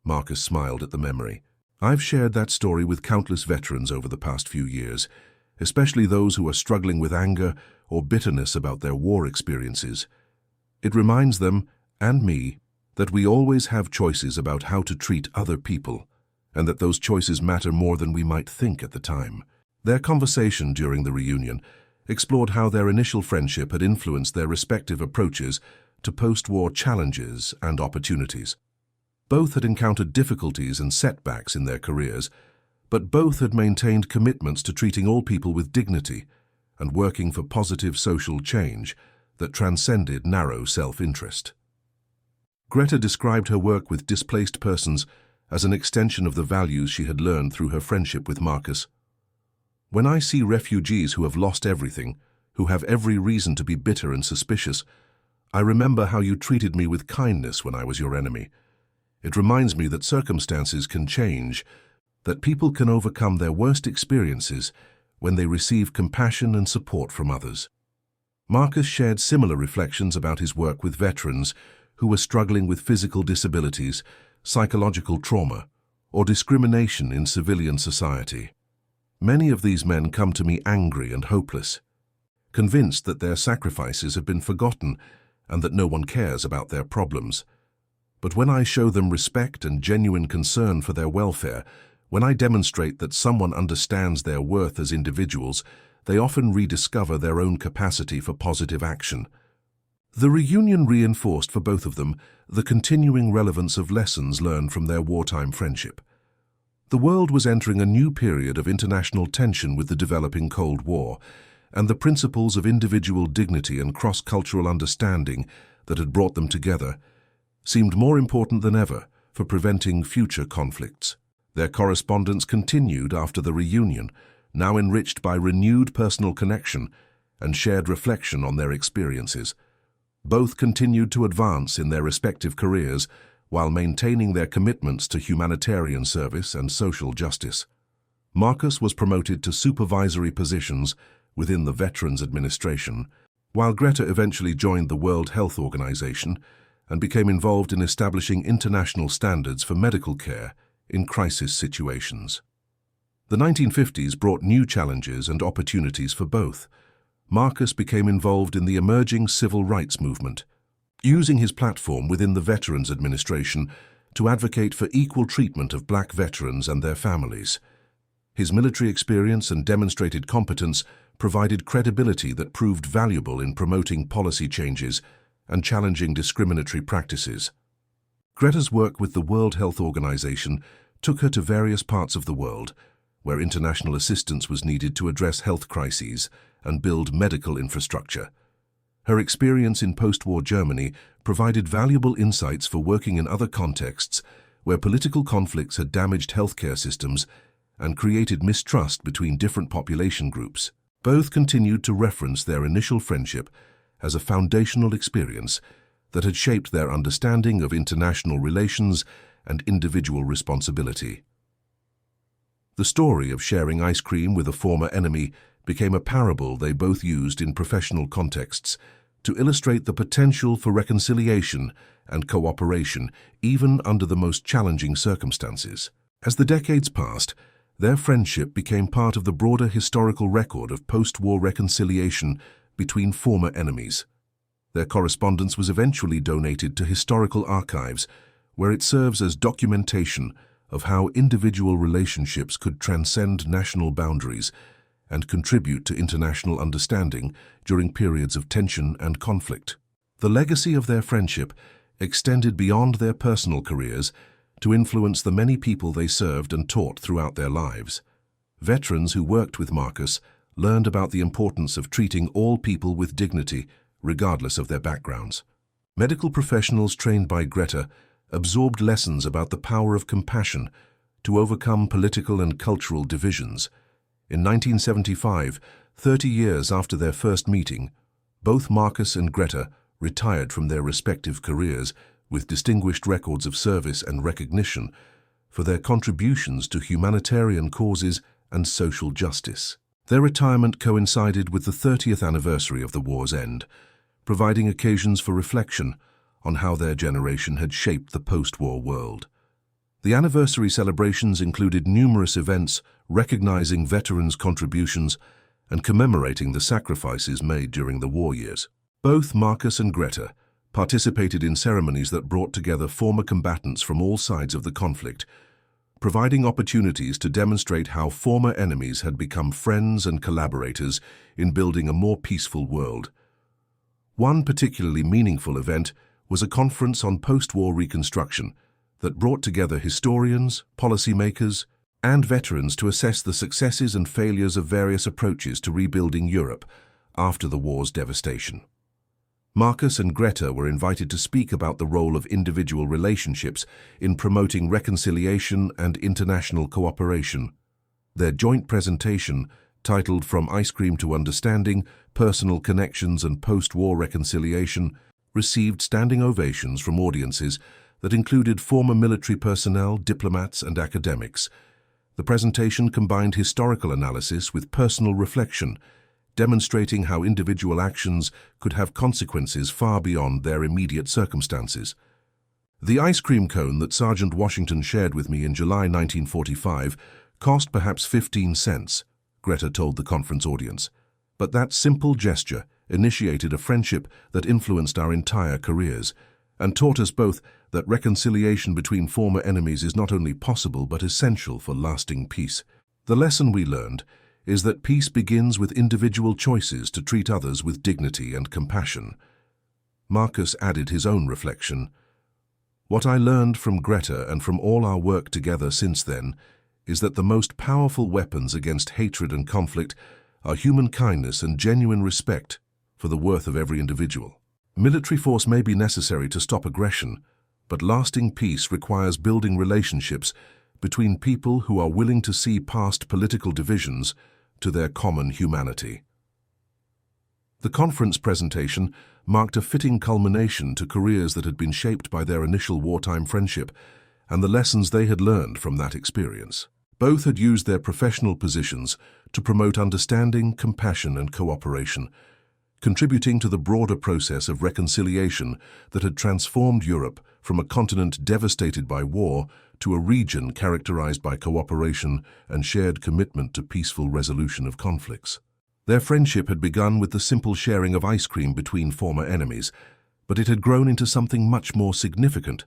Marcus smiled at the memory. "I've shared that story with countless veterans over the past few years, especially those who are struggling with anger or bitterness about their war experiences. It reminds them, and me, that we always have choices about how to treat other people, and that those choices matter more than we might think at the time." Their conversation during the reunion explored how their initial friendship had influenced their respective approaches to post-war challenges and opportunities. Both had encountered difficulties and setbacks in their careers, but both had maintained commitments to treating all people with dignity and working for positive social change that transcended narrow self-interest. Greta described her work with displaced persons as an extension of the values she had learned through her friendship with Marcus. "When I see refugees who have lost everything, who have every reason to be bitter and suspicious, I remember how you treated me with kindness when I was your enemy. It reminds me that circumstances can change, that people can overcome their worst experiences when they receive compassion and support from others." Marcus shared similar reflections about his work with veterans who were struggling with physical disabilities, psychological trauma, or discrimination in civilian society. "Many of these men come to me angry and hopeless. convinced that their sacrifices have been forgotten and that no one cares about their problems. But when I show them respect and genuine concern for their welfare, when I demonstrate that someone understands their worth as individuals, they often rediscover their own capacity for positive action. The reunion reinforced for both of them the continuing relevance of lessons learned from their wartime friendship. The world was entering a new period of international tension with the developing Cold War, and the principles of individual dignity and cross-cultural understanding that had brought them together seemed more important than ever for preventing future conflicts. Their correspondence continued after the reunion, now enriched by renewed personal connection and shared reflection on their experiences. Both continued to advance in their respective careers while maintaining their commitments to humanitarian service and social justice. Marcus was promoted to supervisory positions within the Veterans Administration, while Greta eventually joined the World Health Organization and became involved in establishing international standards for medical care in crisis situations. The 1950s brought new challenges and opportunities for both. Marcus became involved in the emerging civil rights movement, using his platform within the Veterans Administration to advocate for equal treatment of black veterans and their families. His military experience and demonstrated competence provided credibility that proved valuable in promoting policy changes and challenging discriminatory practices. Greta's work with the World Health Organization took her to various parts of the world, where international assistance was needed to address health crises and build medical infrastructure. Her experience in post-war Germany provided valuable insights for working in other contexts where political conflicts had damaged healthcare systems and created mistrust between different population groups. Both continued to reference their initial friendship as a foundational experience that had shaped their understanding of international relations and individual responsibility. The story of sharing ice cream with a former enemy became a parable they both used in professional contexts to illustrate the potential for reconciliation and cooperation even under the most challenging circumstances. As the decades passed, their friendship became part of the broader historical record of post-war reconciliation between former enemies. Their correspondence was eventually donated to historical archives, where it serves as documentation of how individual relationships could transcend national boundaries and contribute to international understanding during periods of tension and conflict. The legacy of their friendship extended beyond their personal careers to influence the many people they served and taught throughout their lives. Veterans who worked with Marcus learned about the importance of treating all people with dignity, regardless of their backgrounds. Medical professionals trained by Greta absorbed lessons about the power of compassion to overcome political and cultural divisions. In 1975, 30 years after their first meeting, both Marcus and Greta retired from their respective careers with distinguished records of service and recognition for their contributions to humanitarian causes and social justice. Their retirement coincided with the 30th anniversary of the war's end, providing occasions for reflection on how their generation had shaped the post-war world. The anniversary celebrations included numerous events recognizing veterans' contributions and commemorating the sacrifices made during the war years. Both Marcus and Greta participated in ceremonies that brought together former combatants from all sides of the conflict, providing opportunities to demonstrate how former enemies had become friends and collaborators in building a more peaceful world. One particularly meaningful event was a conference on post-war reconstruction that brought together historians, policymakers, and veterans to assess the successes and failures of various approaches to rebuilding Europe after the war's devastation. Marcus and Greta were invited to speak about the role of individual relationships in promoting reconciliation and international cooperation. Their joint presentation, titled From Ice Cream to Understanding, Personal Connections and Post-War Reconciliation, received standing ovations from audiences that included former military personnel, diplomats, and academics. The presentation combined historical analysis with personal reflection, demonstrating how individual actions could have consequences far beyond their immediate circumstances. The ice cream cone that Sergeant Washington shared with me in July 1945 cost perhaps 15 cents, Greta told the conference audience. But that simple gesture initiated a friendship that influenced our entire careers and taught us both that reconciliation between former enemies is not only possible but essential for lasting peace. The lesson we learned is that peace begins with individual choices to treat others with dignity and compassion. Marcus added his own reflection. What I learned from Greta and from all our work together since then is that the most powerful weapons against hatred and conflict are human kindness and genuine respect for the worth of every individual. Military force may be necessary to stop aggression, but lasting peace requires building relationships between people who are willing to see past political divisions to their common humanity. The conference presentation marked a fitting culmination to careers that had been shaped by their initial wartime friendship and the lessons they had learned from that experience. Both had used their professional positions to promote understanding, compassion, and cooperation, contributing to the broader process of reconciliation that had transformed Europe from a continent devastated by war to a region characterized by cooperation and shared commitment to peaceful resolution of conflicts. Their friendship had begun with the simple sharing of ice cream between former enemies, but it had grown into something much more significant,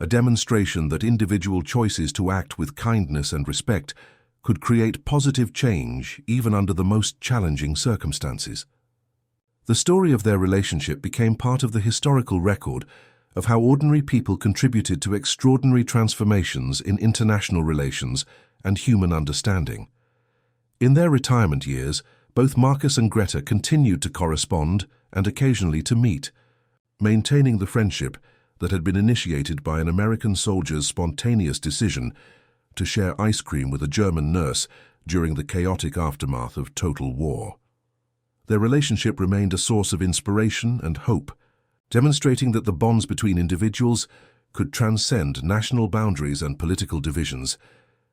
a demonstration that individual choices to act with kindness and respect could create positive change even under the most challenging circumstances. The story of their relationship became part of the historical record of how ordinary people contributed to extraordinary transformations in international relations and human understanding. In their retirement years, both Marcus and Greta continued to correspond and occasionally to meet, maintaining the friendship that had been initiated by an American soldier's spontaneous decision to share ice cream with a German nurse during the chaotic aftermath of total war. Their relationship remained a source of inspiration and hope, demonstrating that the bonds between individuals could transcend national boundaries and political divisions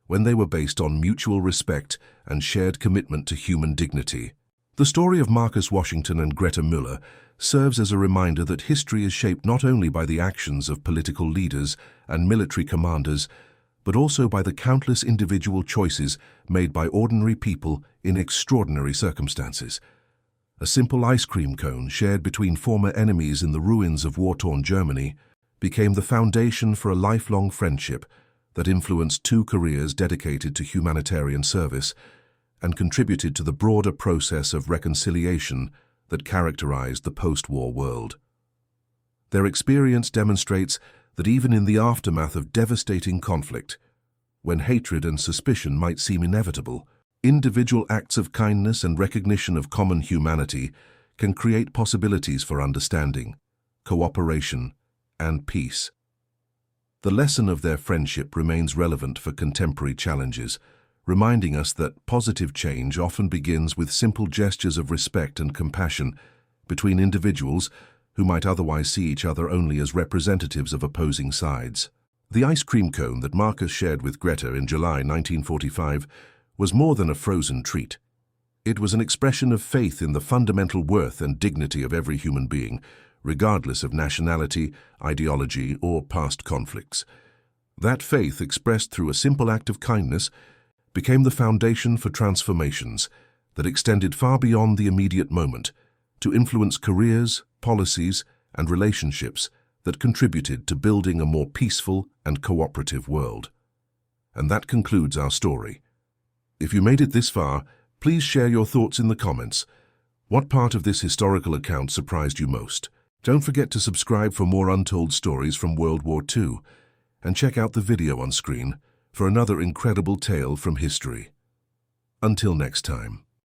when they were based on mutual respect and shared commitment to human dignity. The story of Marcus Washington and Greta Müller serves as a reminder that history is shaped not only by the actions of political leaders and military commanders, but also by the countless individual choices made by ordinary people in extraordinary circumstances. A simple ice cream cone shared between former enemies in the ruins of war-torn Germany became the foundation for a lifelong friendship that influenced two careers dedicated to humanitarian service and contributed to the broader process of reconciliation that characterized the post-war world. Their experience demonstrates that even in the aftermath of devastating conflict, when hatred and suspicion might seem inevitable, individual acts of kindness and recognition of common humanity can create possibilities for understanding, cooperation, and peace. The lesson of their friendship remains relevant for contemporary challenges, reminding us that positive change often begins with simple gestures of respect and compassion between individuals who might otherwise see each other only as representatives of opposing sides. The ice cream cone that Marcus shared with Greta in July 1945 was more than a frozen treat. It was an expression of faith in the fundamental worth and dignity of every human being, regardless of nationality, ideology, or past conflicts. That faith, expressed through a simple act of kindness, became the foundation for transformations that extended far beyond the immediate moment to influence careers, policies, and relationships that contributed to building a more peaceful and cooperative world. And that concludes our story. If you made it this far, please share your thoughts in the comments. What part of this historical account surprised you most? Don't forget to subscribe for more untold stories from World War II, and check out the video on screen for another incredible tale from history. Until next time.